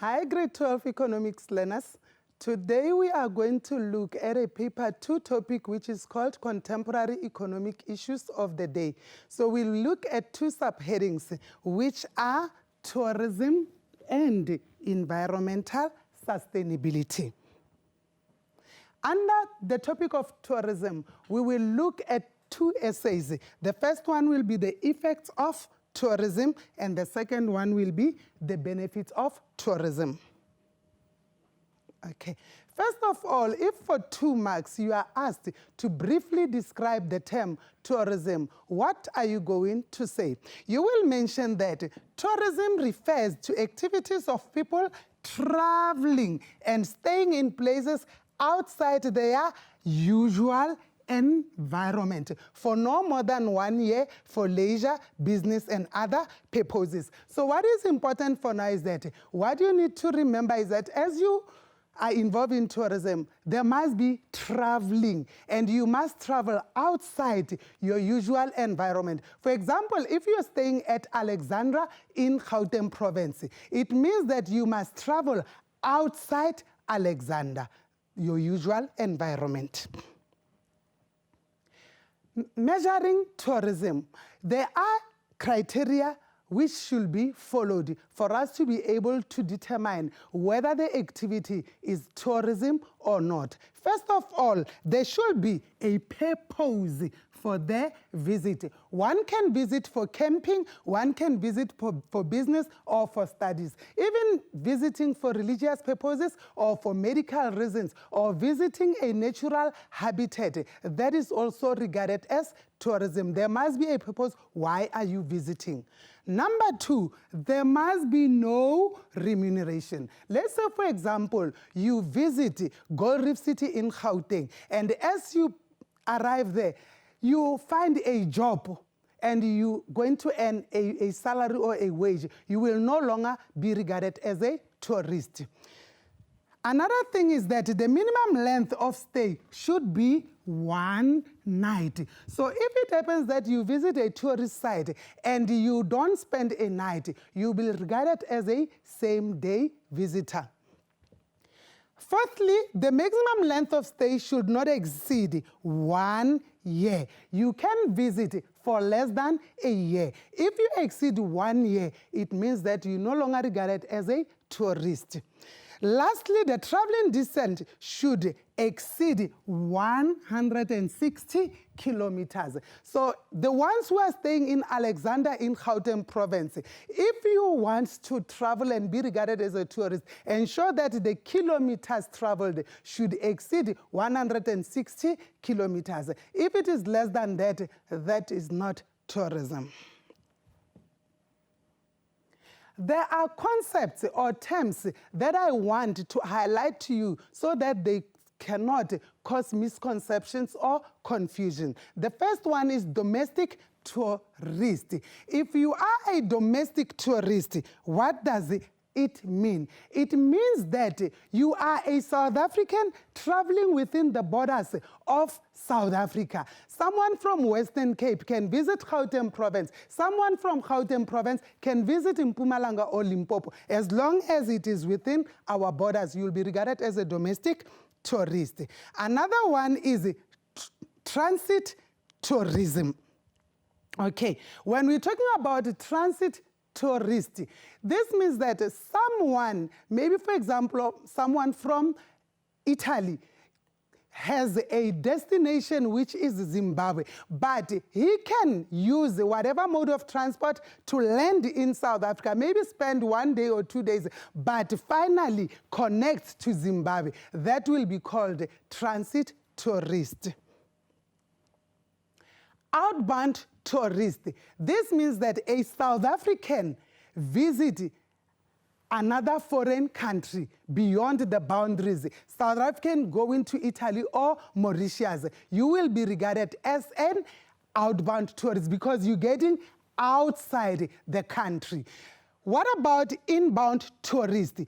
Hi, grade 12 economics learners. Today we are going to look at a paper 2 topic which is called Contemporary Economic Issues of the Day. So we'll look at two subheadings which are tourism and environmental sustainability. Under the topic of tourism, we will look at two essays. The first one will be the effects of tourism, and the second one will be the benefits of tourism. Okay. First of all, if for 2 marks you are asked to briefly describe the term tourism, what are you going to say? You will mention that tourism refers to activities of people traveling and staying in places outside their usual environment for no more than 1 year for leisure, business, and other purposes. So what is important for now is that what you need to remember is that as you are involved in tourism, there must be traveling, and you must travel outside your usual environment. For example, if you're staying at Alexandra in Gauteng province, it means that you must travel outside Alexandra, your usual environment. Measuring tourism, there are criteria which should be followed for us to be able to determine whether the activity is tourism or not. First of all, there should be a purpose for their visit. One can visit for camping, one can visit for business or for studies. Even visiting for religious purposes or for medical reasons, or visiting a natural habitat, that is also regarded as tourism. There must be a purpose. Why are you visiting? Number 2, there must be no remuneration. Let's say, for example, you visit Gold Reef City in Gauteng, and as you arrive there, you find a job and you're going to earn a salary or a wage. You will no longer be regarded as a tourist. Another thing is that the minimum length of stay should be 1 night. So if it happens that you visit a tourist site and you don't spend a night, you'll be regarded as a same-day visitor. Fourthly, the maximum length of stay should not exceed 1 year. You can visit for less than a year. If you exceed 1 year, it means that you're no longer regarded as a tourist. Lastly, the traveling distance should exceed 160 kilometers. So the ones who are staying in Alexandra in Gauteng province, if you want to travel and be regarded as a tourist, ensure that the kilometers traveled should exceed 160 kilometers. If it is less than that, that is not tourism. There are concepts or terms that I want to highlight to you so that they cannot cause misconceptions or confusion. The first one is domestic tourist. If you are a domestic tourist, what does it mean? It means that you are a South African traveling within the borders of South Africa. Someone from Western Cape can visit Gauteng province. Someone from Gauteng province can visit Mpumalanga or Limpopo. As long as it is within our borders, you'll be regarded as a domestic tourist. Another one is transit tourism. Okay, when we're talking about transit tourist, this means that someone, maybe for example, someone from Italy has a destination which is Zimbabwe, but he can use whatever mode of transport to land in South Africa, maybe spend 1 day or 2 days, but finally connect to Zimbabwe. That will be called transit tourist. Outbound tourist. This means that a South African visit another foreign country beyond the boundaries. South African going to Italy or Mauritius, you will be regarded as an outbound tourist because you're getting outside the country. What about inbound tourists?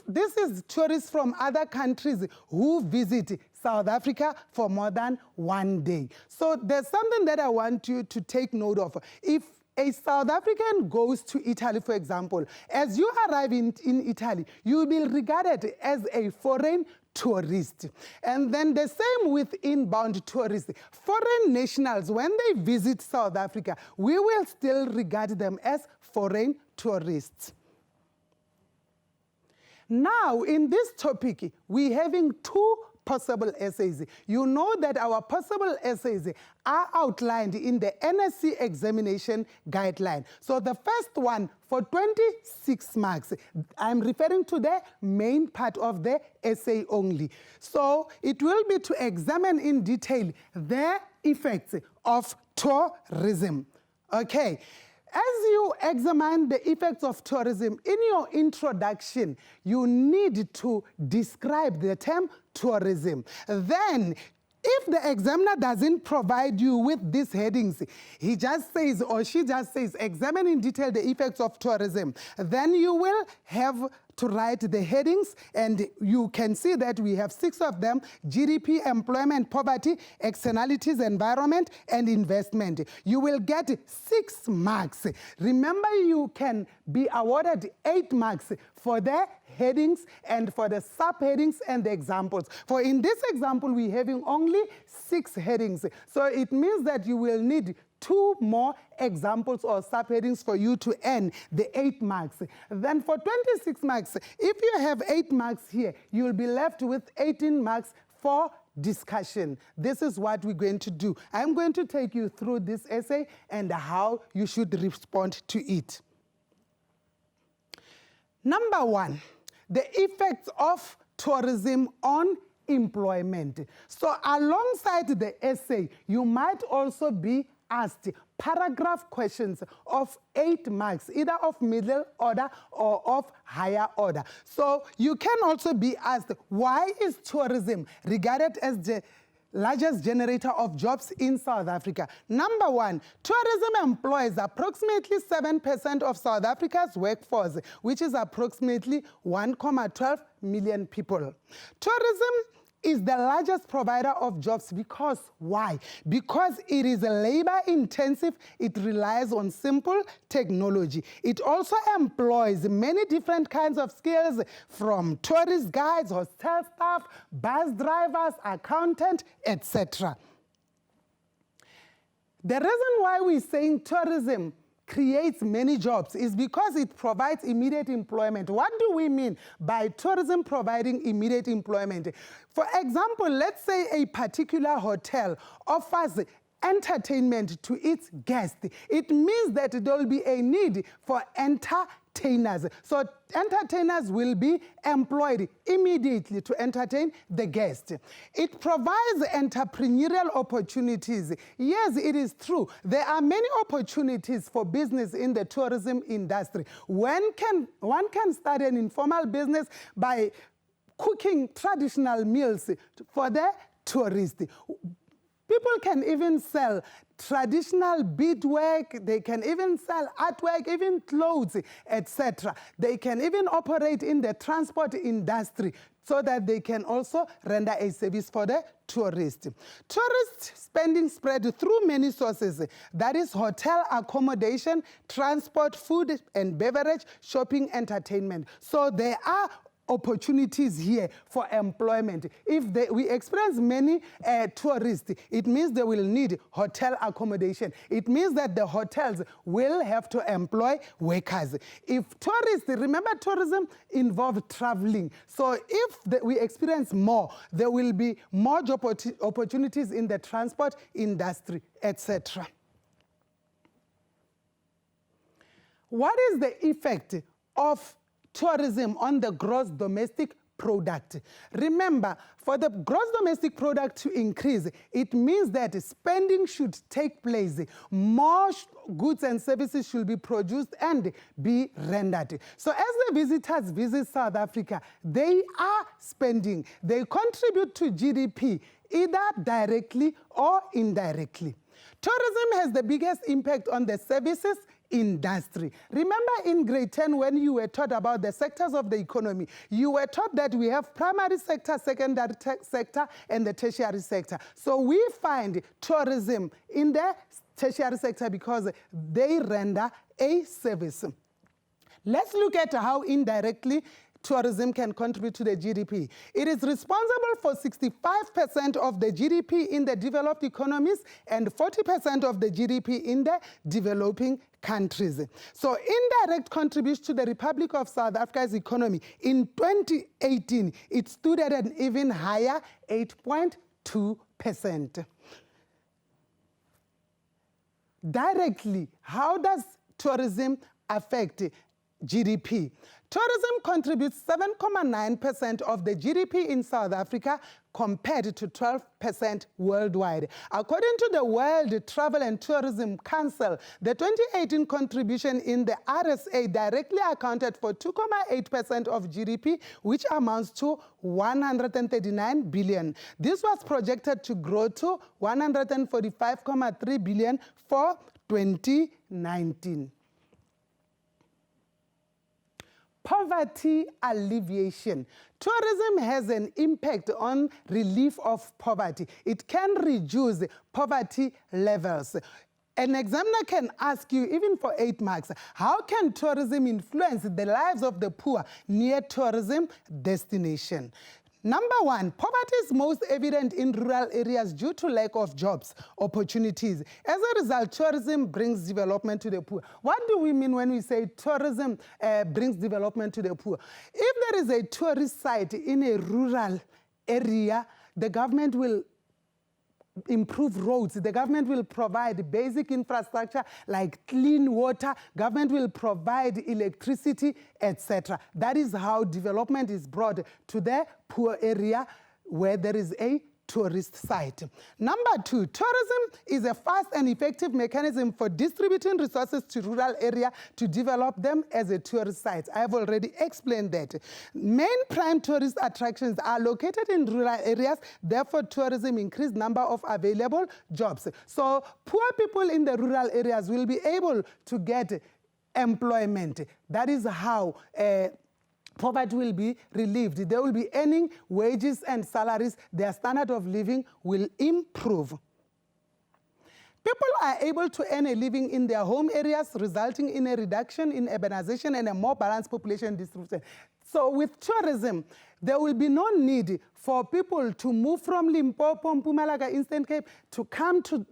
This is tourists from other countries who visit South Africa for more than 1 day. So there's something that I want you to take note of. If a South African goes to Italy, for example, as you arrive in Italy, you will be regarded as a foreign tourist. And then the same with inbound tourists. Foreign nationals, when they visit South Africa, we will still regard them as foreign tourists. Now, in this topic, we're having two possible essays. You know that our possible essays are outlined in the NSC examination guideline. So the first one for 26 marks, I'm referring to the main part of the essay only. So it will be to examine in detail the effects of tourism. Okay. As you examine the effects of tourism, in your introduction, you need to describe the term tourism. Then, if the examiner doesn't provide you with these headings, he just says, or she just says, examine in detail the effects of tourism, then you will have to write the headings, and you can see that we have 6 of them: GDP, employment, poverty, externalities, environment, and investment. You will get 6 marks. Remember, you can be awarded 8 marks for the headings and for the subheadings and the examples. For in this example, we're having only 6 headings. So it means that you will need 2 more examples or subheadings for you to earn the 8 marks. Then for 26 marks, if you have 8 marks here, you will be left with 18 marks for discussion. This is what we're going to do. I'm going to take you through this essay and how you should respond to it. Number 1, the effects of tourism on employment. So alongside the essay, you might also be asked paragraph questions of 8 marks, either of middle order or of higher order. So you can also be asked, why is tourism regarded as the largest generator of jobs in South Africa? Number 1, tourism employs approximately 7% of South Africa's workforce, which is approximately 1.12 million people. Tourism is the largest provider of jobs because why? Because it is labor intensive, it relies on simple technology. It also employs many different kinds of skills, from tourist guides, hotel staff, bus drivers, accountant, etc. The reason why we're saying tourism creates many jobs is because it provides immediate employment. What do we mean by tourism providing immediate employment? For example, let's say a particular hotel offers entertainment to its guests. It means that there will be a need for entertainers. So entertainers will be employed immediately to entertain the guest. It provides entrepreneurial opportunities. Yes, it is true. There are many opportunities for business in the tourism industry. One can start an informal business by cooking traditional meals for the tourists. People can even sell traditional beadwork, they can even sell artwork, even clothes, etc. They can even operate in the transport industry so that they can also render a service for the tourist. Tourist spending spread through many sources. That is hotel accommodation, transport, food and beverage, shopping, entertainment. So there are opportunities here for employment. If we experience many tourists, it means they will need hotel accommodation. It means that the hotels will have to employ workers. If tourists, remember tourism involves traveling. So if we experience more, there will be more job opportunities in the transport industry, etc. What is the effect of tourism on the gross domestic product? Remember, for the gross domestic product to increase, it means that spending should take place. More goods and services should be produced and be rendered. So as the visitors visit South Africa, they are spending. They contribute to GDP, either directly or indirectly. Tourism has the biggest impact on the services industry. Remember in grade 10 when you were taught about the sectors of the economy, you were taught that we have primary sector, secondary sector, and the tertiary sector. So we find tourism in the tertiary sector because they render a service. Let's look at how indirectly tourism can contribute to the GDP. It is responsible for 65% of the GDP in the developed economies and 40% of the GDP in the developing countries. So indirect contribution to the Republic of South Africa's economy in 2018, it stood at an even higher 8.2%. Directly, how does tourism affect GDP? Tourism contributes 7.9% of the GDP in South Africa compared to 12% worldwide. According to the World Travel and Tourism Council, the 2018 contribution in the RSA directly accounted for 2.8% of GDP, which amounts to 139 billion. This was projected to grow to 145.3 billion for 2019. Poverty alleviation. Tourism has an impact on relief of poverty. It can reduce poverty levels. An examiner can ask you, even for 8 marks, how can tourism influence the lives of the poor near tourism destination? Number one, poverty is most evident in rural areas due to lack of jobs, opportunities. As a result, tourism brings development to the poor. What do we mean when we say tourism brings development to the poor? If there is a tourist site in a rural area, the government will improve roads. The government will provide basic infrastructure like clean water. Government will provide electricity, etc. That is how development is brought to the poor area where there is a tourist site. Number two, tourism is a fast and effective mechanism for distributing resources to rural area to develop them as a tourist site. I have already explained that. Main prime tourist attractions are located in rural areas, therefore tourism increased number of available jobs. So poor people in the rural areas will be able to get employment. That is how poverty will be relieved. They will be earning wages and salaries. Their standard of living will improve. People are able to earn a living in their home areas, resulting in a reduction in urbanization and a more balanced population distribution. So with tourism, there will be no need for people to move from Limpopo, Mpumalanga, Eastern Cape to come to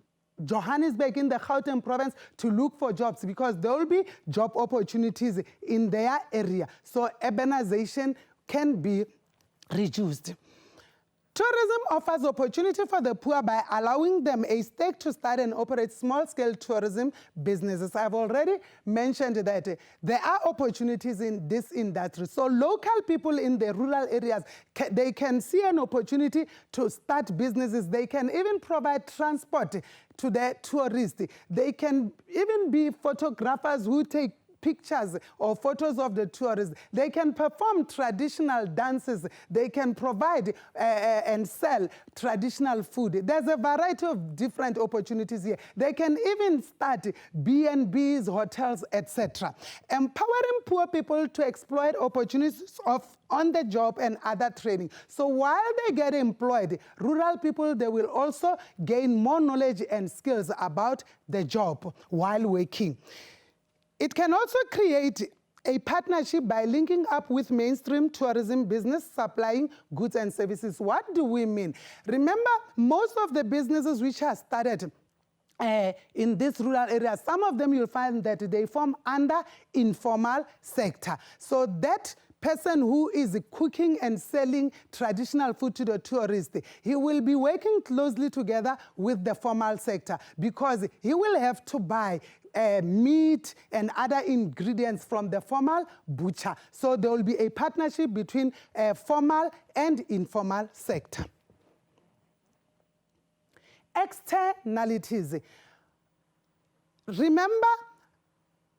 Johannesburg in the Gauteng province to look for jobs because there will be job opportunities in their area. So urbanization can be reduced. Tourism offers opportunity for the poor by allowing them a stake to start and operate small-scale tourism businesses. I've already mentioned that there are opportunities in this industry. So local people in the rural areas, they can see an opportunity to start businesses. They can even provide transport to the tourists. They can even be photographers who take pictures or photos of the tourists. They can perform traditional dances. They can provide and sell traditional food. There's a variety of different opportunities here. They can even start B&Bs, hotels, etc. Empowering poor people to exploit opportunities of on-the-job and other training. So while they get employed, rural people, they will also gain more knowledge and skills about the job while working. It can also create a partnership by linking up with mainstream tourism business supplying goods and services. What do we mean? Remember, most of the businesses which are started in this rural area, some of them you'll find that they form under informal sector. So that person who is cooking and selling traditional food to the tourist, he will be working closely together with the formal sector because he will have to buy meat and other ingredients from the formal butcher. So there will be a partnership between formal and informal sector. Externalities. Remember,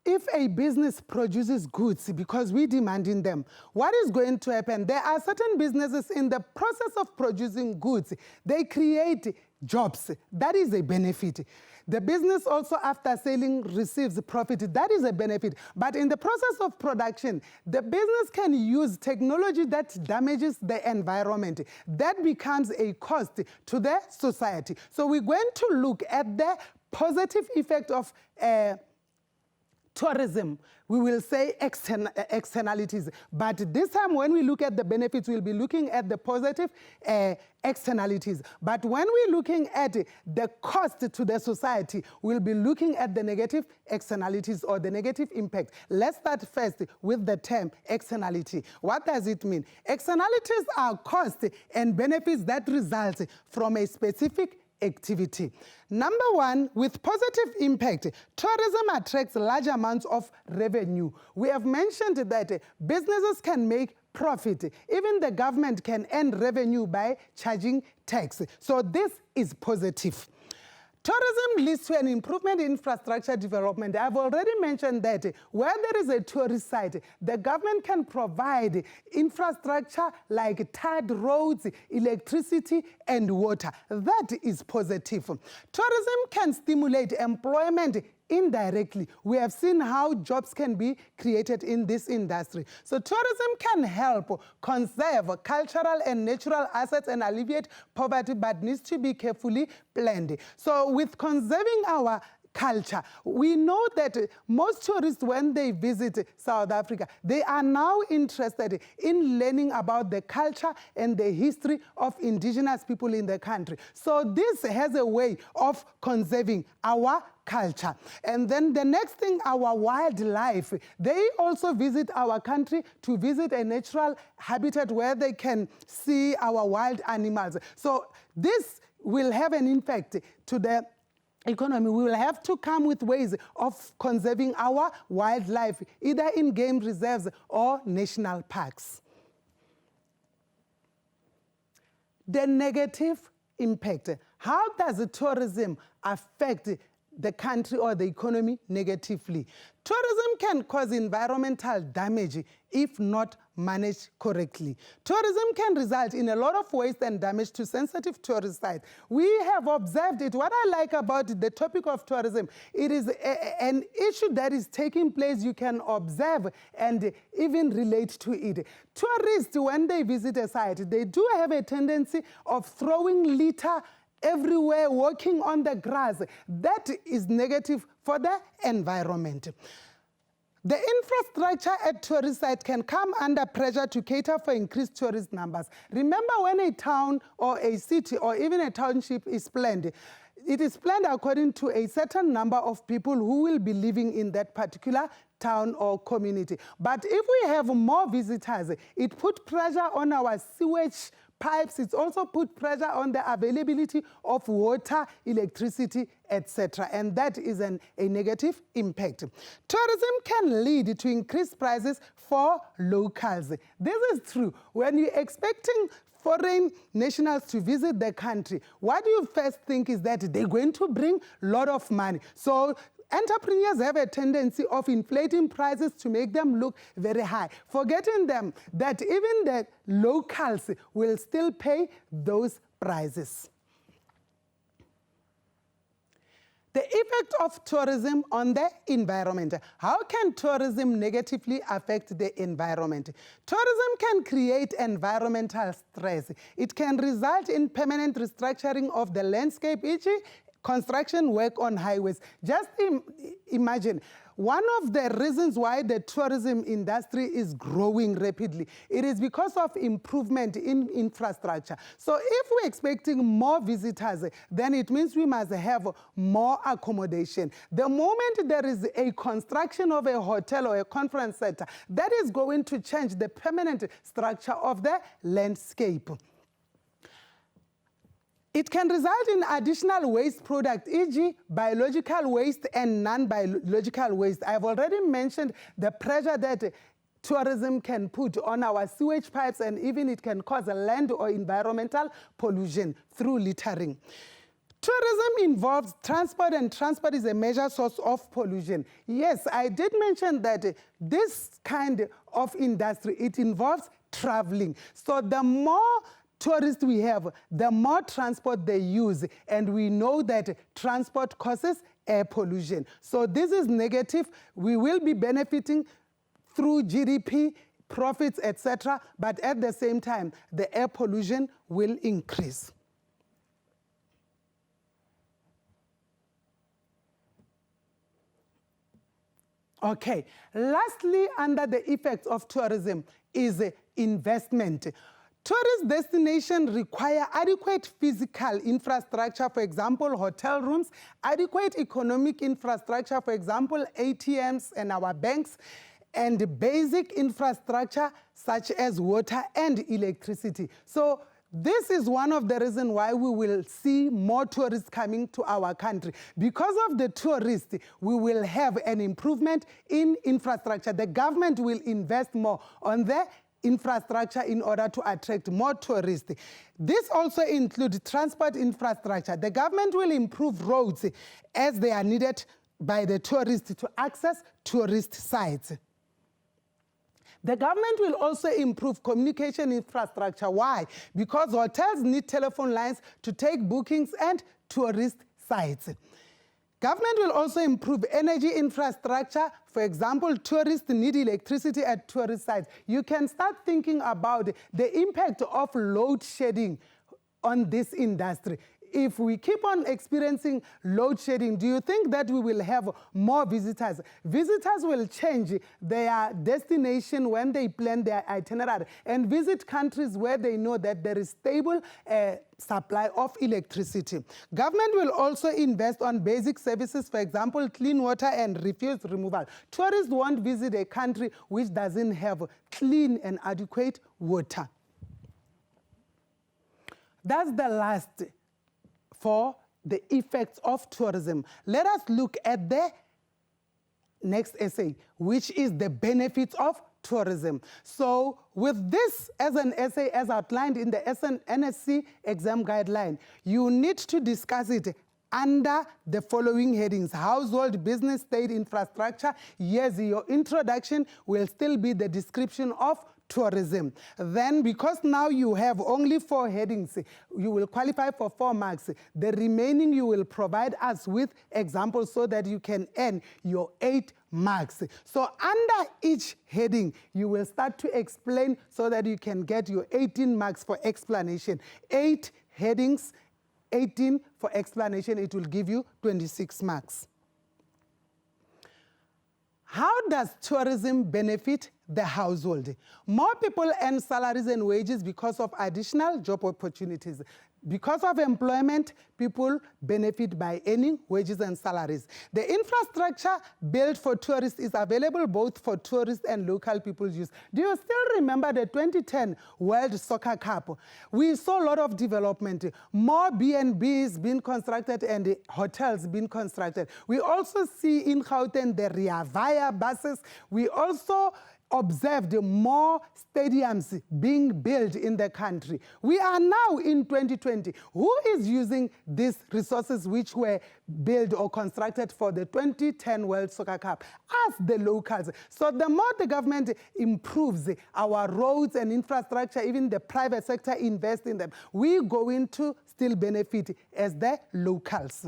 if a business produces goods because we're demanding them, what is going to happen? There are certain businesses in the process of producing goods, they create jobs. That is a benefit. The business also after selling receives profit. That is a benefit. But in the process of production, the business can use technology that damages the environment. That becomes a cost to the society. So we're going to look at the positive effect of tourism, we will say externalities. But this time when we look at the benefits, we'll be looking at the positive externalities. But when we're looking at the cost to the society, we'll be looking at the negative externalities or the negative impact. Let's start first with the term externality. What does it mean? Externalities are costs and benefits that result from a specific activity. Number one, with positive impact, tourism attracts large amounts of revenue. We have mentioned that businesses can make profit. Even the government can earn revenue by charging tax. So this is positive. Tourism leads to an improvement in infrastructure development. I've already mentioned that where there is a tourist site, the government can provide infrastructure like tarred roads, electricity, and water. That is positive. Tourism can stimulate employment indirectly. We have seen how jobs can be created in this industry. So tourism can help conserve cultural and natural assets and alleviate poverty, but needs to be carefully planned. So with conserving our culture, we know that most tourists, when they visit South Africa, they are now interested in learning about the culture and the history of indigenous people in the country. So this has a way of conserving our culture. And then the next thing, our wildlife. They also visit our country to visit a natural habitat where they can see our wild animals. So this will have an impact to the economy. We will have to come with ways of conserving our wildlife, either in game reserves or national parks. The negative impact. How does tourism affect the country or the economy negatively? Tourism can cause environmental damage if not managed correctly. Tourism can result in a lot of waste and damage to sensitive tourist sites. We have observed it. What I like about the topic of tourism, it is an issue that is taking place. You can observe and even relate to it. Tourists, when they visit a site, they do have a tendency of throwing litter everywhere, walking on the grass. That is negative for the environment. The infrastructure at tourist sites can come under pressure to cater for increased tourist numbers. Remember, when a town or a city or even a township is planned, it is planned according to a certain number of people who will be living in that particular town or community. But if we have more visitors, it puts pressure on our sewage pipes. It's also put pressure on the availability of water, electricity, etc. And that is a negative impact. Tourism can lead to increased prices for locals. This is true. When you're expecting foreign nationals to visit the country, what you first think is that they're going to bring a lot of money. So entrepreneurs have a tendency of inflating prices to make them look very high, forgetting them that even the locals will still pay those prices. The effect of tourism on the environment. How can tourism negatively affect the environment? Tourism can create environmental stress. It can result in permanent restructuring of the landscape, e.g., construction work on highways. Just imagine, one of the reasons why the tourism industry is growing rapidly, it is because of improvement in infrastructure. So if we're expecting more visitors, then it means we must have more accommodation. The moment there is a construction of a hotel or a conference center, that is going to change the permanent structure of the landscape. It can result in additional waste products, e.g. biological waste and non-biological waste. I've already mentioned the pressure that tourism can put on our sewage pipes, and even it can cause land or environmental pollution through littering. Tourism involves transport, and transport is a major source of pollution. Yes, I did mention that this kind of industry, it involves traveling. So the more tourists we have, the more transport they use, and we know that transport causes air pollution. So this is negative. We will be benefiting through GDP, profits, etc., but at the same time, the air pollution will increase. Okay. Lastly, under the effects of tourism is investment. Tourist destinations require adequate physical infrastructure, for example, hotel rooms, adequate economic infrastructure, for example, ATMs and our banks, and basic infrastructure such as water and electricity. So this is one of the reasons why we will see more tourists coming to our country. Because of the tourists, we will have an improvement in infrastructure. The government will invest more on the infrastructure in order to attract more tourists. This also includes transport infrastructure. The government will improve roads as they are needed by the tourists to access tourist sites. The government will also improve communication infrastructure. Why? Because hotels need telephone lines to take bookings and tourist sites. Government will also improve energy infrastructure. For example, tourists need electricity at tourist sites. You can start thinking about the impact of load shedding on this industry. If we keep on experiencing load shedding, do you think that we will have more visitors? Visitors will change their destination when they plan their itinerary and visit countries where they know that there is stable supply of electricity. Government will also invest on basic services, for example, clean water and refuse removal. Tourists won't visit a country which doesn't have clean and adequate water. That's the last for the effects of tourism. Let us look at the next essay, which is the benefits of tourism. So with this as an essay as outlined in the NSC exam guideline, you need to discuss it under the following headings: household, business, state, infrastructure. Yes, your introduction will still be the description of tourism. Then, because now you have only 4 headings, you will qualify for 4 marks. The remaining you will provide us with examples so that you can earn your 8 marks. So under each heading, you will start to explain so that you can get your 18 marks for explanation. 8 headings, 18 for explanation, it will give you 26 marks. How does tourism benefit the household? More people earn salaries and wages because of additional job opportunities. Because of employment, people benefit by earning wages and salaries. The infrastructure built for tourists is available both for tourists and local people's use. Do you still remember the 2010 World Soccer Cup? We saw a lot of development, more B&Bs being constructed and hotels being constructed. We also see in Gauteng the Ria Vaya buses. We also observed more stadiums being built in the country. We are now in 2020. Who is using these resources which were built or constructed for the 2010 World Soccer Cup? Us, the locals. So the more the government improves our roads and infrastructure, even the private sector invests in them, we go into still benefit as the locals.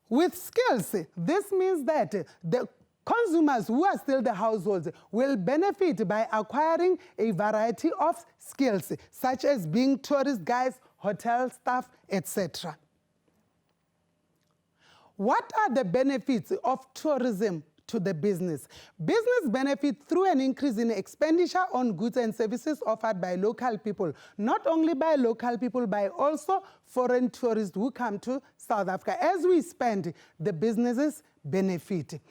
With skills, this means that the consumers who are still the households will benefit by acquiring a variety of skills, such as being tourist guides, hotel staff, etc. What are the benefits of tourism to the business? Business benefit through an increase in expenditure on goods and services offered by local people, not only by local people, but also foreign tourists who come to South Africa. As we spend, the businesses benefit.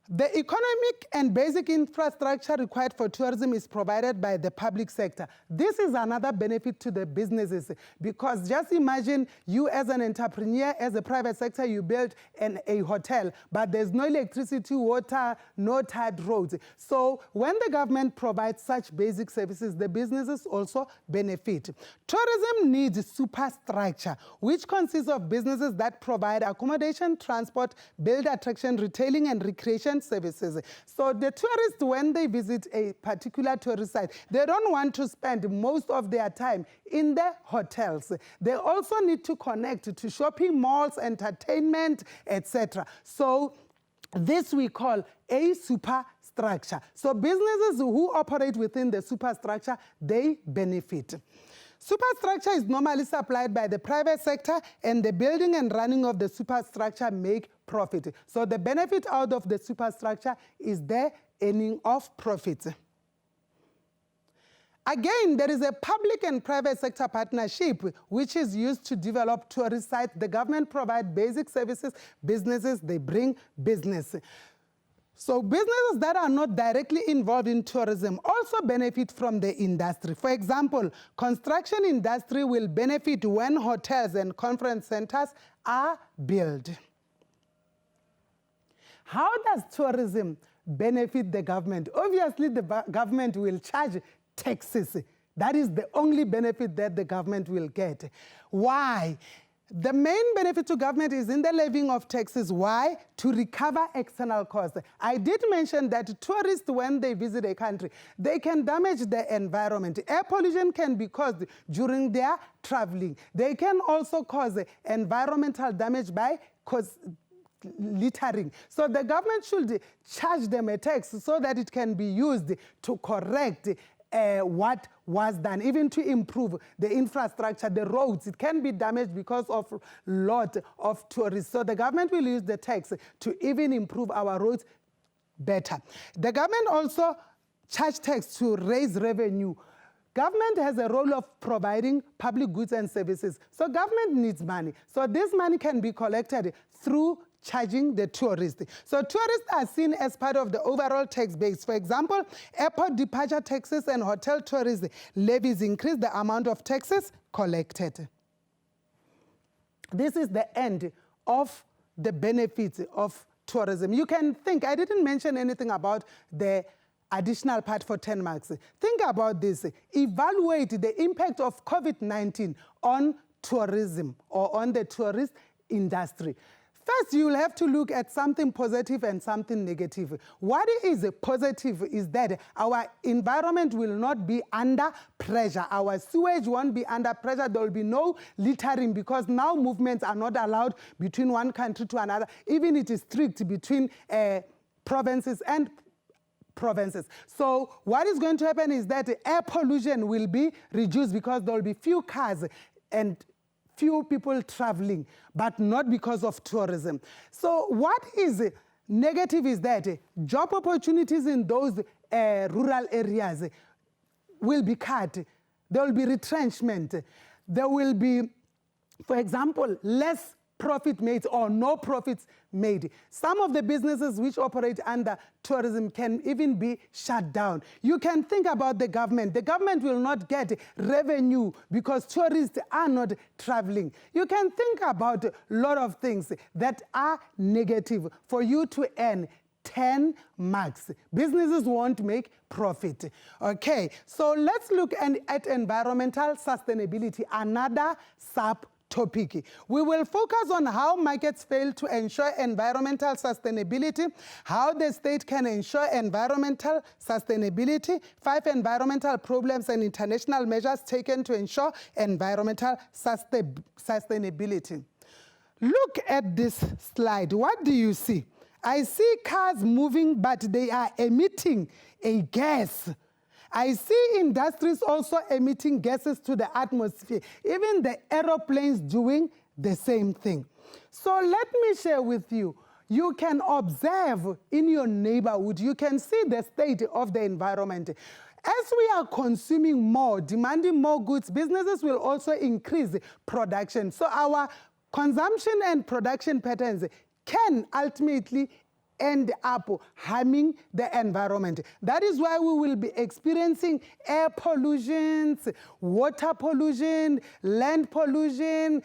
The economic and basic infrastructure required for tourism is provided by the public sector. This is another benefit to the businesses, because just imagine you as an entrepreneur, as a private sector, you build a hotel, but there's no electricity, water, no tarred roads. So when the government provides such basic services, the businesses also benefit. Tourism needs superstructure, which consists of businesses that provide accommodation, transport, build attraction, retailing, and recreation services. So the tourists, when they visit a particular tourist site, they don't want to spend most of their time in the hotels. They also need to connect to shopping malls, entertainment, etc. So this we call a superstructure. So businesses who operate within the superstructure, they benefit. Superstructure is normally supplied by the private sector, and the building and running of the superstructure make profit. So the benefit out of the superstructure is the earning of profit. Again, there is a public and private sector partnership which is used to develop tourist sites. The government provides basic services, businesses, they bring business. So businesses that are not directly involved in tourism also benefit from the industry. For example, construction industry will benefit when hotels and conference centers are built. How does tourism benefit the government? Obviously, the government will charge taxes. That is the only benefit that the government will get. Why? The main benefit to government is in the levying of taxes. Why? To recover external costs. I did mention that tourists, when they visit a country, they can damage the environment. Air pollution can be caused during their traveling. They can also cause environmental damage by littering. So the government should charge them a tax so that it can be used to correct what was done, even to improve the infrastructure, the roads. It can be damaged because of a lot of tourists. So the government will use the tax to even improve our roads better. The government also charge tax to raise revenue. Government has a role of providing public goods and services. So government needs money. So this money can be collected through charging the tourists. So tourists are seen as part of the overall tax base. For example, airport departure taxes and hotel tourist levies increase the amount of taxes collected. This is the end of the benefits of tourism. You can think, I didn't mention anything about the additional part for 10 marks. Think about this. Evaluate the impact of COVID-19 on tourism or on the tourist industry. First, you will have to look at something positive and something negative. What is positive is that our environment will not be under pressure. Our sewage won't be under pressure. There will be no littering because now movements are not allowed between one country to another. Even it is strict between provinces and provinces. So what is going to happen is that air pollution will be reduced because there will be few cars and few people traveling, but not because of tourism. So what is negative is that job opportunities in those rural areas will be cut. There will be retrenchment. There will be, for example, less profit made or no profits made. Some of the businesses which operate under tourism can even be shut down. You can think about the government. The government will not get revenue because tourists are not traveling. You can think about a lot of things that are negative for you to earn 10 marks. Businesses won't make profit. Okay, so let's look at environmental sustainability, another subtopic. We will focus on how markets fail to ensure environmental sustainability, how the state can ensure environmental sustainability, 5 environmental problems and international measures taken to ensure environmental sustainability. Look at this slide. What do you see? I see cars moving, but they are emitting a gas. I see industries also emitting gases to the atmosphere, even the aeroplanes doing the same thing. So let me share with you, you can observe in your neighborhood, you can see the state of the environment. As we are consuming more, demanding more goods, businesses will also increase production. So our consumption and production patterns can ultimately end up harming the environment. That is why we will be experiencing air pollution, water pollution, land pollution,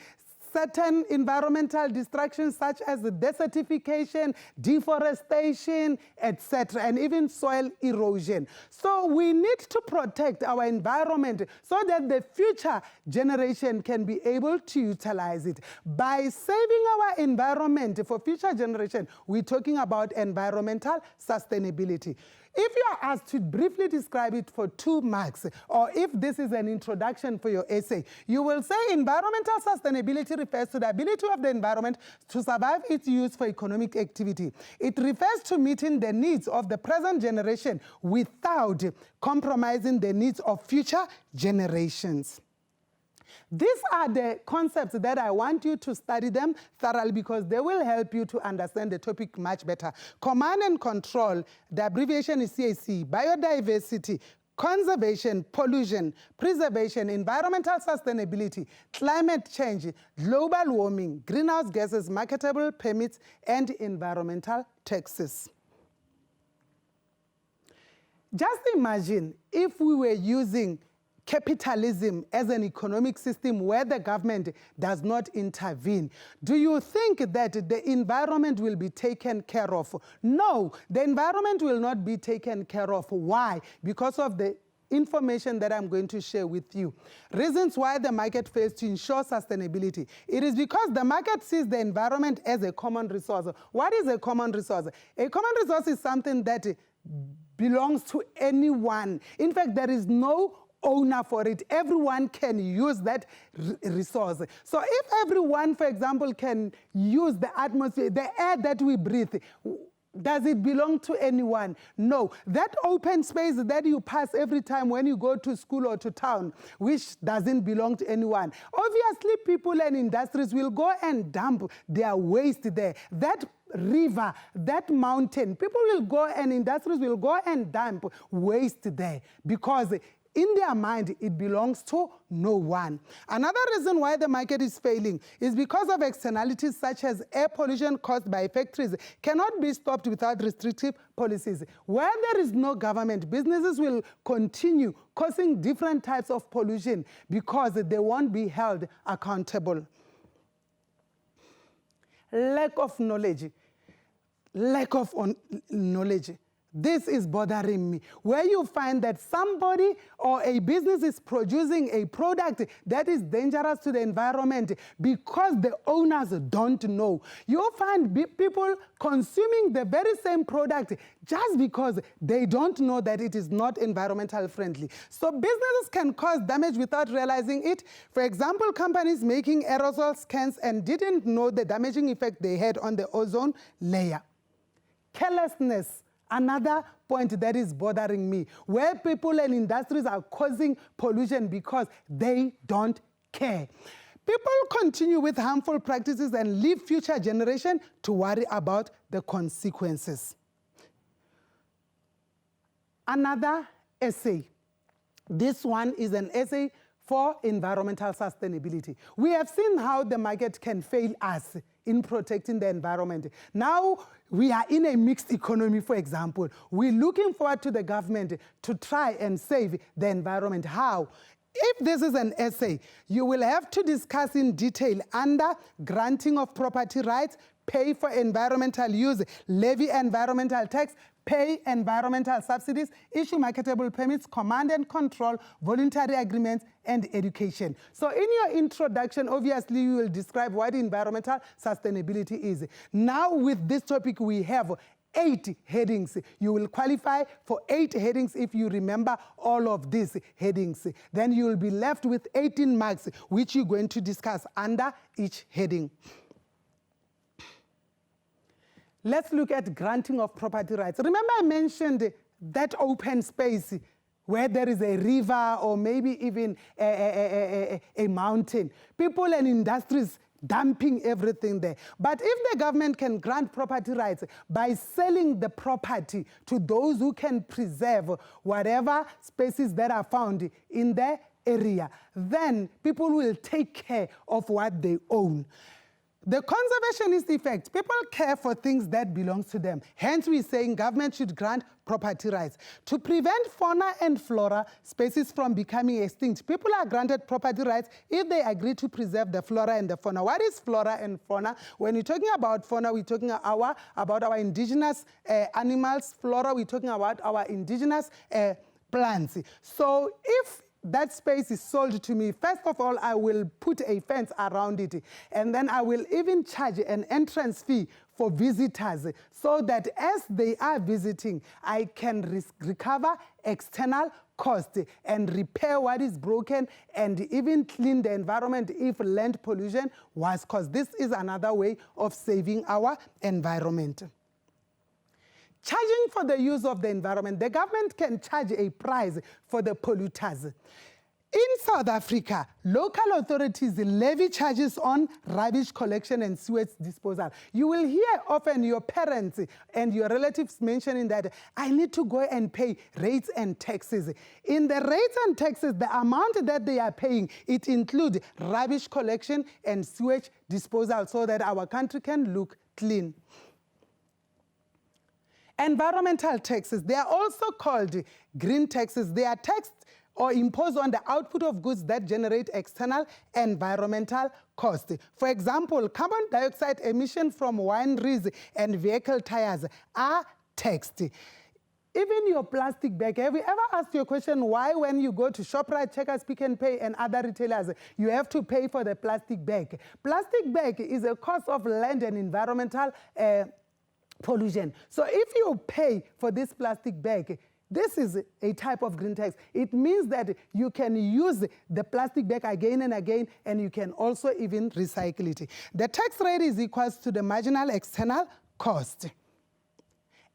certain environmental distractions such as desertification, deforestation, etc., and even soil erosion. So we need to protect our environment so that the future generation can be able to utilize it. By saving our environment for future generation, we're talking about environmental sustainability. If you are asked to briefly describe it for 2 marks, or if this is an introduction for your essay, you will say environmental sustainability refers to the ability of the environment to survive its use for economic activity. It refers to meeting the needs of the present generation without compromising the needs of future generations. These are the concepts that I want you to study them thoroughly because they will help you to understand the topic much better. Command and control, the abbreviation is CAC, biodiversity, conservation, pollution, preservation, environmental sustainability, climate change, global warming, greenhouse gases, marketable permits, and environmental taxes. Just imagine if we were using capitalism as an economic system where the government does not intervene. Do you think that the environment will be taken care of? No, the environment will not be taken care of. Why? Because of the information that I'm going to share with you. Reasons why the market fails to ensure sustainability. It is because the market sees the environment as a common resource. What is a common resource? A common resource is something that belongs to anyone. In fact, there is no owner for it. Everyone can use that resource. So if everyone, for example, can use the atmosphere, the air that we breathe, does it belong to anyone? No. That open space that you pass every time when you go to school or to town, which doesn't belong to anyone. Obviously, people and industries will go and dump their waste there. That river, that mountain, people will go and industries will go and dump waste there because in their mind, it belongs to no one. Another reason why the market is failing is because of externalities such as air pollution caused by factories cannot be stopped without restrictive policies. Where there is no government, businesses will continue causing different types of pollution because they won't be held accountable. Lack of knowledge. Lack of knowledge. This is bothering me. Where you find that somebody or a business is producing a product that is dangerous to the environment because the owners don't know. You'll find people consuming the very same product just because they don't know that it is not environmental friendly. So businesses can cause damage without realizing it. For example, companies making aerosol cans and didn't know the damaging effect they had on the ozone layer. Carelessness. Another point that is bothering me, where people and industries are causing pollution because they don't care. People continue with harmful practices and leave future generations to worry about the consequences. Another essay. This one is an essay for environmental sustainability. We have seen how the market can fail us in protecting the environment. Now, we are in a mixed economy, for example. We're looking forward to the government to try and save the environment. How? If this is an essay, you will have to discuss in detail under granting of property rights, pay for environmental use, levy environmental tax, pay environmental subsidies, issue marketable permits, command and control, voluntary agreements, and education. So in your introduction, obviously, you will describe what environmental sustainability is. Now, with this topic, we have 8 headings. You will qualify for 8 headings if you remember all of these headings. Then you will be left with 18 marks, which you're going to discuss under each heading. Let's look at granting of property rights. Remember I mentioned that open space where there is a river or maybe even a mountain. People and industries dumping everything there. But if the government can grant property rights by selling the property to those who can preserve whatever spaces that are found in the area, then people will take care of what they own. The conservationist effect, people care for things that belong to them. Hence, we're saying government should grant property rights. To prevent fauna and flora species from becoming extinct, people are granted property rights if they agree to preserve the flora and the fauna. What is flora and fauna? When you're talking about fauna, we're talking about our indigenous animals. Flora, we're talking about our indigenous plants. So if that space is sold to me, first of all, I will put a fence around it, and then I will even charge an entrance fee for visitors so that as they are visiting, I can recover external cost and repair what is broken and even clean the environment if land pollution was caused. This is another way of saving our environment. Charging for the use of the environment. The government can charge a price for the polluters. In South Africa, local authorities levy charges on rubbish collection and sewage disposal. You will hear often your parents and your relatives mentioning that I need to go and pay rates and taxes. In the rates and taxes, the amount that they are paying, it includes rubbish collection and sewage disposal so that our country can look clean. Environmental taxes, they are also called green taxes. They are taxed or imposed on the output of goods that generate external environmental costs. For example, carbon dioxide emission from wineries and vehicle tires are taxed. Even your plastic bag, have you ever asked your question why when you go to ShopRite, Checkers, Pick n Pay and other retailers, you have to pay for the plastic bag? Plastic bag is a cost of land and environmental pollution. So if you pay for this plastic bag, this is a type of green tax. It means that you can use the plastic bag again and again, and you can also even recycle it. The tax rate is equal to the marginal external cost.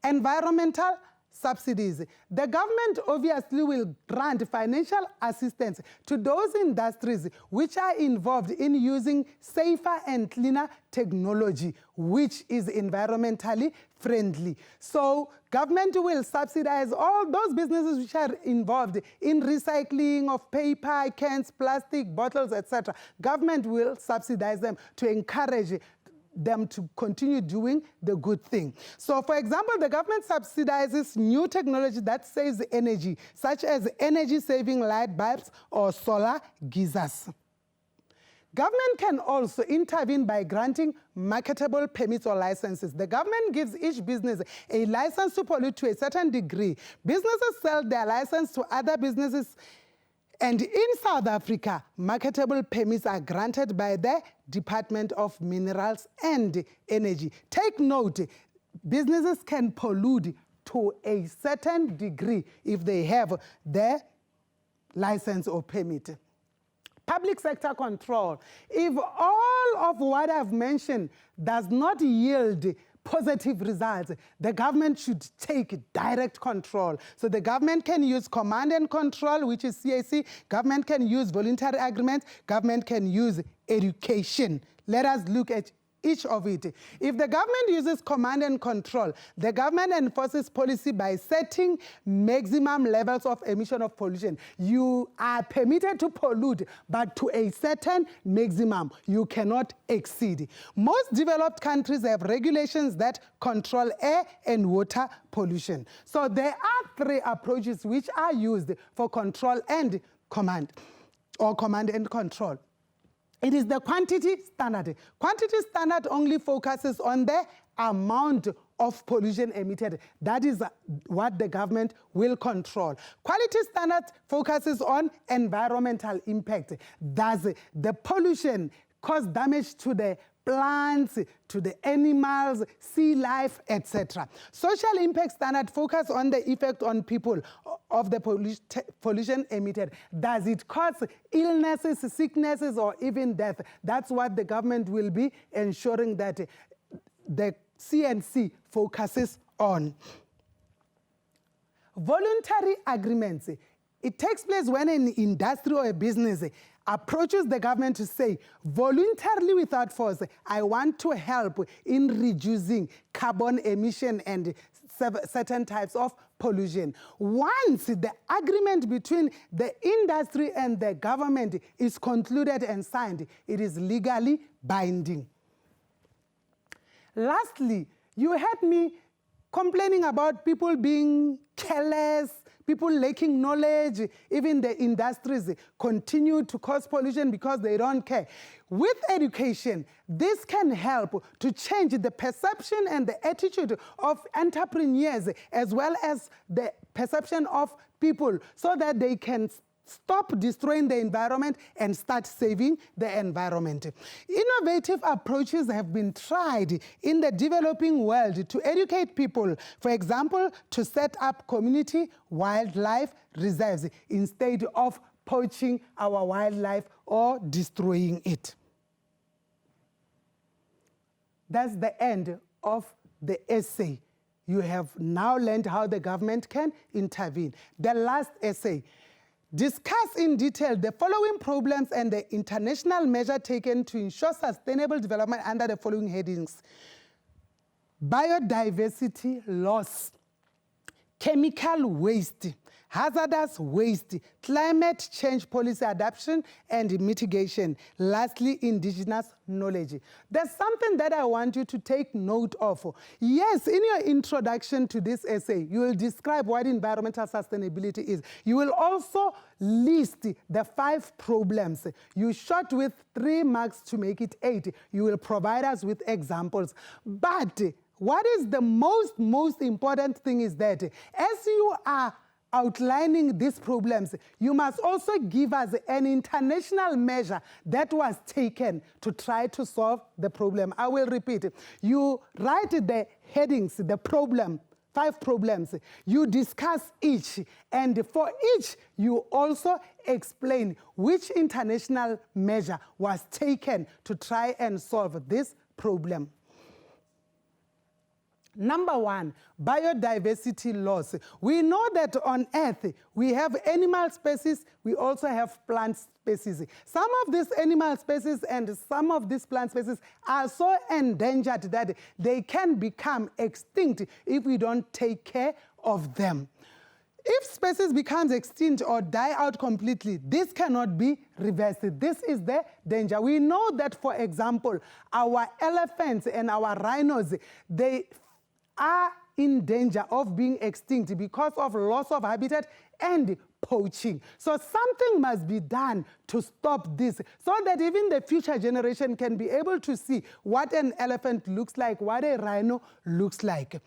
Environmental subsidies. The government obviously will grant financial assistance to those industries which are involved in using safer and cleaner technology, which is environmentally friendly. So government will subsidize all those businesses which are involved in recycling of paper, cans, plastic, bottles, etc. Government will subsidize them to encourage them to continue doing the good thing. So for example, the government subsidizes new technology that saves energy, such as energy-saving light bulbs or solar geysers. Government can also intervene by granting marketable permits or licenses. The government gives each business a license to pollute to a certain degree. Businesses sell their license to other businesses. And in South Africa, marketable permits are granted by the Department of Minerals and Energy. Take note, businesses can pollute to a certain degree if they have their license or permit. Public sector control. If all of what I've mentioned does not yield positive results, the government should take direct control. So the government can use command and control, which is CAC. Government can use voluntary agreements. Government can use education. Let us look at each of it. If the government uses command and control, the government enforces policy by setting maximum levels of emission of pollution. You are permitted to pollute, but to a certain maximum you cannot exceed. Most developed countries have regulations that control air and water pollution. So there are three approaches which are used for control and command, or command and control. It is the quantity standard. Quantity standard only focuses on the amount of pollution emitted. That is what the government will control. Quality standard focuses on environmental impact. Does the pollution cause damage to the plants, to the animals, sea life, etc. Social impact standard focus on the effect on people of the pollution emitted. Does it cause illnesses, sicknesses, or even death? That's what the government will be ensuring that the CNC focuses on. Voluntary agreements. It takes place when an industry or a business approaches the government to say, voluntarily without force, I want to help in reducing carbon emission and certain types of pollution. Once the agreement between the industry and the government is concluded and signed, it is legally binding. Lastly, you heard me complaining about people being careless, people lacking knowledge. Even the industries continue to cause pollution because they don't care. With education, this can help to change the perception and the attitude of entrepreneurs as well as the perception of people so that they can stop destroying the environment and start saving the environment. Innovative approaches have been tried in the developing world to educate people. For example, to set up community wildlife reserves instead of poaching our wildlife or destroying it. That's the end of the essay. You have now learned how the government can intervene. The last essay. Discuss in detail the following problems and the international measure taken to ensure sustainable development under the following headings: biodiversity loss, chemical waste, hazardous waste, climate change policy adoption and mitigation. Lastly, indigenous knowledge. There's something that I want you to take note of. Yes, in your introduction to this essay, you will describe what environmental sustainability is. You will also list the 5 problems. You shot with 3 marks to make it 8. You will provide us with examples. But what is the most important thing is that as you are outlining these problems, you must also give us an international measure that was taken to try to solve the problem. I will repeat. You write the headings, the problem, 5 problems. You discuss each, and for each, you also explain which international measure was taken to try and solve this problem. Number 1, biodiversity loss. We know that on Earth, we have animal species, we also have plant species. Some of these animal species and some of these plant species are so endangered that they can become extinct if we don't take care of them. If species becomes extinct or die out completely, this cannot be reversed. This is the danger. We know that, for example, our elephants and our rhinos, they are in danger of being extinct because of loss of habitat and poaching. So something must be done to stop this so that even the future generation can be able to see what an elephant looks like, what a rhino looks like.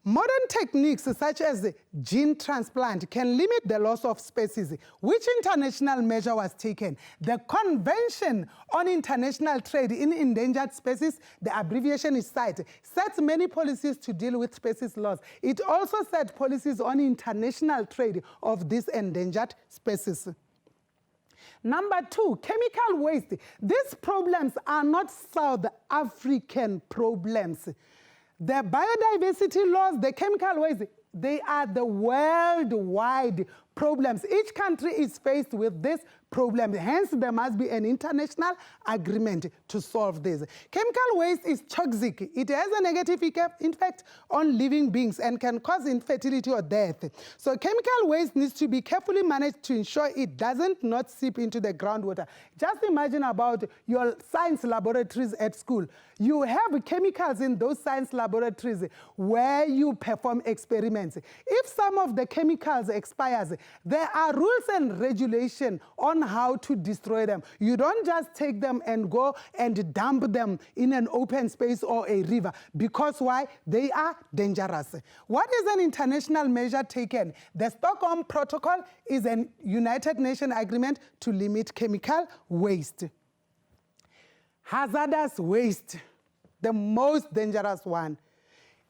Modern techniques such as gene transplant can limit the loss of species. Which international measure was taken? The Convention on International Trade in Endangered Species, the abbreviation is CITE, sets many policies to deal with species loss. It also set policies on international trade of these endangered species. Number 2, chemical waste. These problems are not South African problems. The biodiversity loss, the chemical waste, they are the worldwide problems. Each country is faced with this problem. Hence, there must be an international agreement to solve this. Chemical waste is toxic. It has a negative effect on living beings and can cause infertility or death. So chemical waste needs to be carefully managed to ensure it doesn't not seep into the groundwater. Just imagine about your science laboratories at school. You have chemicals in those science laboratories where you perform experiments. If some of the chemicals expires, there are rules and regulations on how to destroy them. You don't just take them and go and dump them in an open space or a river, because why? They are dangerous. What is an international measure taken? The Stockholm Protocol is a United Nations agreement to limit chemical waste. Hazardous waste, the most dangerous one.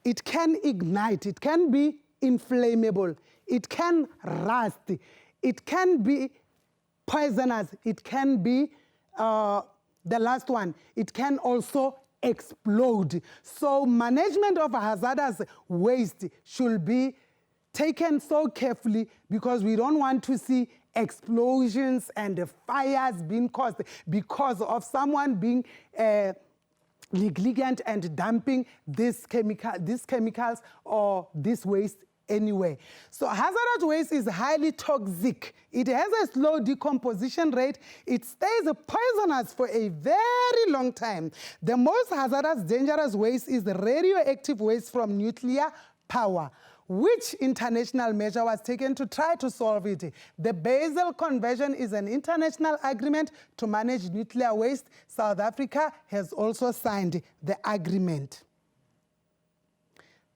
It can ignite, it can be inflammable, it can rust, it can be poisonous, it can be, the last one, it can also explode. So management of hazardous waste should be taken so carefully because we don't want to see explosions and fires being caused because of someone being negligent and dumping these chemicals or this waste anyway. So hazardous waste is highly toxic. It has a slow decomposition rate. It stays poisonous for a very long time. The most hazardous, dangerous waste is the radioactive waste from nuclear power. Which international measure was taken to try to solve it? The Basel Convention is an international agreement to manage nuclear waste. South Africa has also signed the agreement.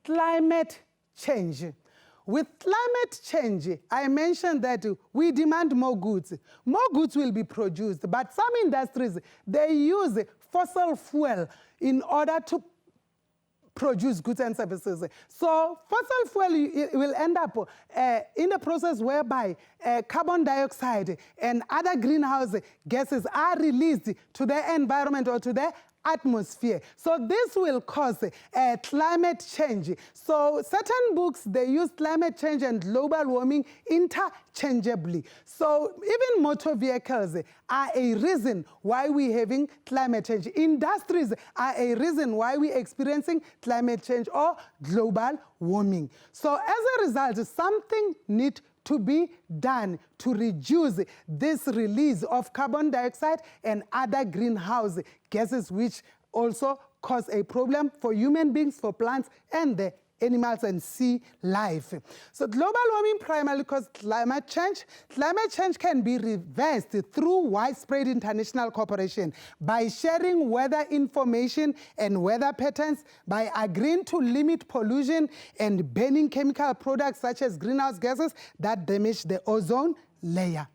Climate change. With climate change, I mentioned that we demand more goods. More goods will be produced, but some industries, they use fossil fuel in order to produce goods and services. So fossil fuel will end up in a process whereby carbon dioxide and other greenhouse gases are released to the environment or to the atmosphere. So this will cause climate change. So certain books, they use climate change and global warming interchangeably. So even motor vehicles are a reason why we're having climate change. Industries are a reason why we're experiencing climate change or global warming. So as a result, something needs to be done to reduce this release of carbon dioxide and other greenhouse gases, which also cause a problem for human beings, for plants, and the animals and sea life. So global warming primarily causes climate change. Climate change can be reversed through widespread international cooperation by sharing weather information and weather patterns, by agreeing to limit pollution and banning chemical products such as greenhouse gases that damage the ozone layer.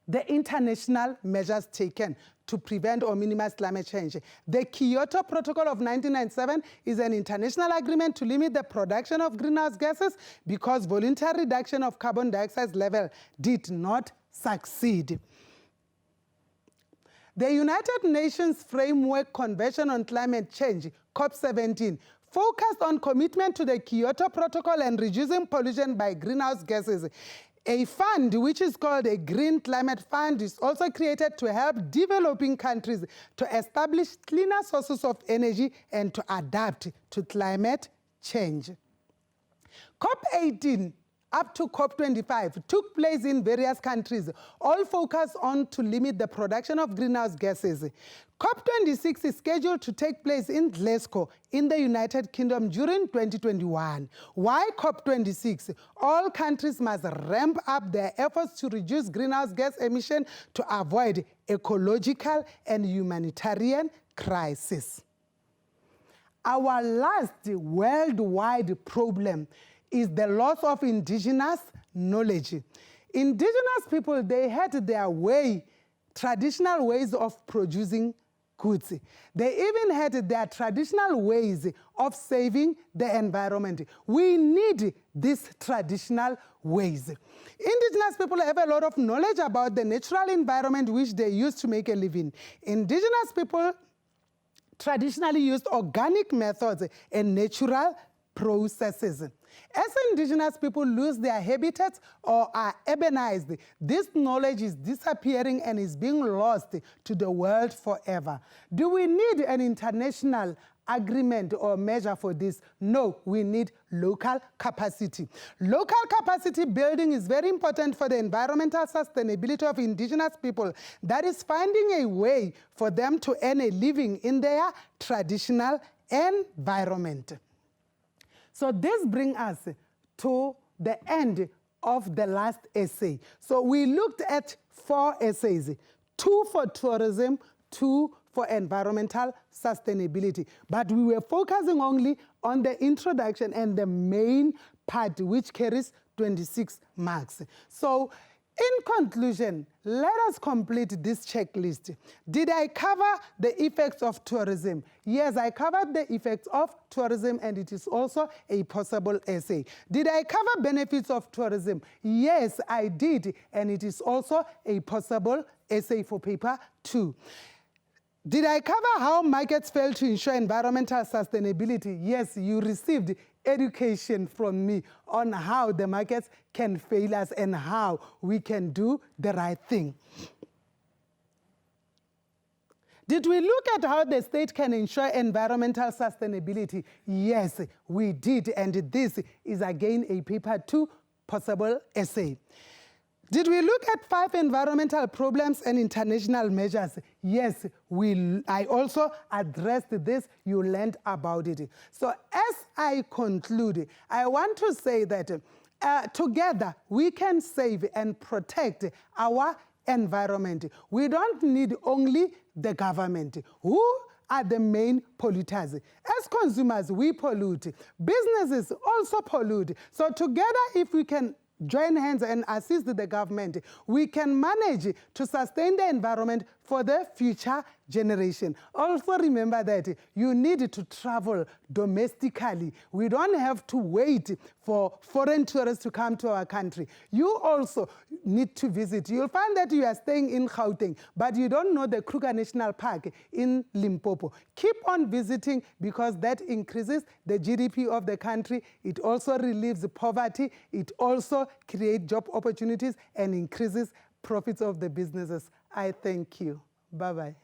The international measures taken to prevent or minimize climate change. The Kyoto Protocol of 1997 is an international agreement to limit the production of greenhouse gases because voluntary reduction of carbon dioxide level did not succeed. The United Nations Framework Convention on Climate Change, COP17, focused on commitment to the Kyoto Protocol and reducing pollution by greenhouse gases. A fund, which is called a Green Climate Fund, is also created to help developing countries to establish cleaner sources of energy and to adapt to climate change. COP18 up to COP25 took place in various countries, all focused on to limit the production of greenhouse gases. COP26 is scheduled to take place in Glasgow in the United Kingdom during 2021. Why COP26? All countries must ramp up their efforts to reduce greenhouse gas emission to avoid ecological and humanitarian crisis. Our last worldwide problem is the loss of indigenous knowledge. Indigenous people, they had their way, traditional ways of producing goods. They even had their traditional ways of saving the environment. We need these traditional ways. Indigenous people have a lot of knowledge about the natural environment which they use to make a living. Indigenous people traditionally used organic methods and natural processes. As indigenous people lose their habitats or are urbanized, this knowledge is disappearing and is being lost to the world forever. Do we need an international agreement or measure for this? No, we need local capacity. Local capacity building is very important for the environmental sustainability of indigenous people. That is finding a way for them to earn a living in their traditional environment. So this brings us to the end of the last essay. So we looked at 4 essays, 2 for tourism, 2 for environmental sustainability. But we were focusing only on the introduction and the main part, which carries 26 marks. So in conclusion, let us complete this checklist. Did I cover the effects of tourism? Yes, I covered the effects of tourism, and it is also a possible essay. Did I cover benefits of tourism? Yes, I did, and it is also a possible essay for paper 2. Did I cover how markets fail to ensure environmental sustainability? Yes, you received education from me on how the markets can fail us and how we can do the right thing. Did we look at how the state can ensure environmental sustainability? Yes, we did, and this is again a paper 2 possible essay. Did we look at 5 environmental problems and international measures? Yes, I also addressed this. You learned about it. So as I conclude, I want to say that together we can save and protect our environment. We don't need only the government. Who are the main polluters? As consumers, we pollute. Businesses also pollute. So together, if we can join hands and assist the government, we can manage to sustain the environment for the future generation. Also remember that you need to travel domestically. We don't have to wait for foreign tourists to come to our country. You also need to visit. You'll find that you are staying in Gauteng, but you don't know the Kruger National Park in Limpopo. Keep on visiting because that increases the GDP of the country. It also relieves poverty. It also creates job opportunities and increases profits of the businesses. I thank you. Bye-bye.